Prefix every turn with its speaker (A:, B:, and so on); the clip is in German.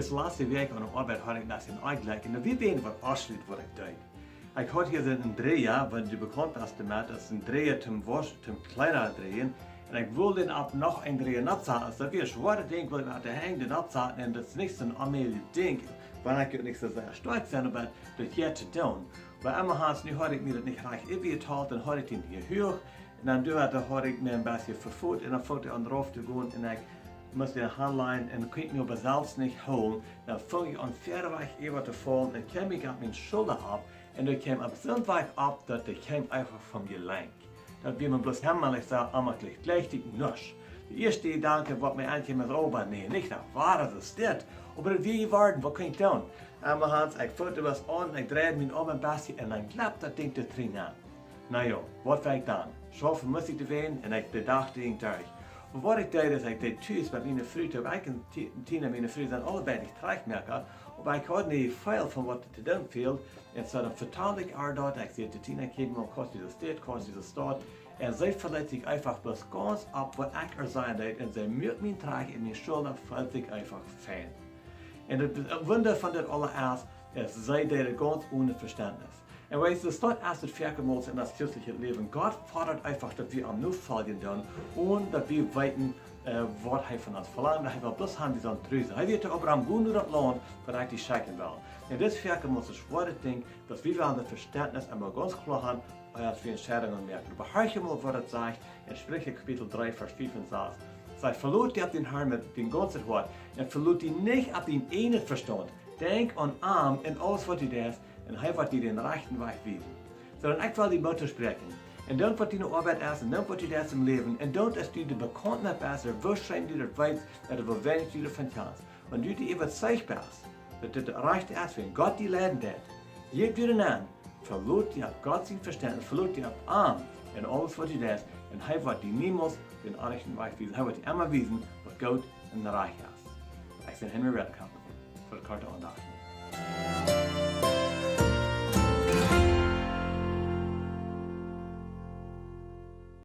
A: Dus laatste week aan de arbeid had ik dat in uitgelegd. En wie weet wat afsluit wat ik deed. Ik had hier een dreher, want je bekend was damit, dat is een dreher zum kleiner drehen. En ik wilde den ab noch ein Dreher abzaten. Also das wäre schwer, Ding, weil ich da hängen den abzaten und das ist nicht so ein allmähliches Ding. Weil ich nicht so sehr stolz sein, aber das hier zu tun. Weil immer hast nu hatte ich mir das nicht recht übergeteilt, dann hatte ich den hier hoch. Und dann hatte ich mir ein bisschen verfut und dann fängt er an drauf zu gehen und ich musste den Handlein und konnte mir aber selbst nicht holen. Dann fing ich an, Pferdeweg über zu fallen und kam ich auf meine Schulter ab und ich kam ab so weit ab, dass ich kam einfach vom Gelenk. Dat wie man bloß hemmelig sagt, allemaal gleich die nusch. De eerste gedanke wat mij aankomt is, oh, maar nee, niet dat waar is dit. Maar dat wie worden, wat kan ik doen? En Hans, ik voelde was aan, ik draaide mijn om een beetje en dan klapte dat ding te drin aan. Nou ja, wat wil ik dan? Schaffen moest ik te ween en ik bedacht ding terug. Maar wat ik deed is, ik deed thuis met mijn vrienden, ik en Tina, mijn vrienden zijn allebei niet terechtmerken. Maar ik had niet veel van wat te doen viel. En zo dan vertaalde ik haar dat, ik zei te Tina, kijk maar, kost deze stad. En zij verlet zich einfach bloß ganz ab, wat ik zijn deed. En zij moet mijn traag in mijn schulter, valt zich einfach fijn. En het wonder van dit allereerst is, zij deed het ganz ohne Verständnis. En weißt du, das dort erst das Verkehrmals in das kirchliche Leben. Gott fordert einfach, dass wir am Nu folgen tun und dass wir weiten, was er von uns verlangt. Er will bloß haben, wie so ein Tröse. Er wird Abraham gut nur das Land, was er die schenken will. Und das Verkehrmals ist schwere Ding, dass wir das Verständnis einmal ganz klar haben, als wir Entscheidungen merken. Aber hör mal, was er sagt, in Sprüche Kapitel 3, Vers 5 und 6. Sei verlot ihr den Herrn mit dem ganzen Wort und verlot ihn nicht ab den einen Verstand. Denk an Arm und alles, was du das. En hij wordt dir den rechten Weg wiesen. Sondern ich will die Mutter sprechen. Und dann wird deine Arbeit erst, und dann wird dir das im Leben. Und dann ist du die Bekanntheit besser, wahrscheinlich du das weißt, dass du wenig du davon kannst. Und du die überzeugt bist, dass das recht ist, wenn Gott die leiden wird. Gebt dir den an, verlot dir Gott sein Verständnis, verlot dir Arm und alles, was du das. Und er wird dir niemals den rechten Weg wiesen. Er wird dir immer wiesen, was Gott und Reich ist. Ich bin Henry Redkamp für die Karte Andachten.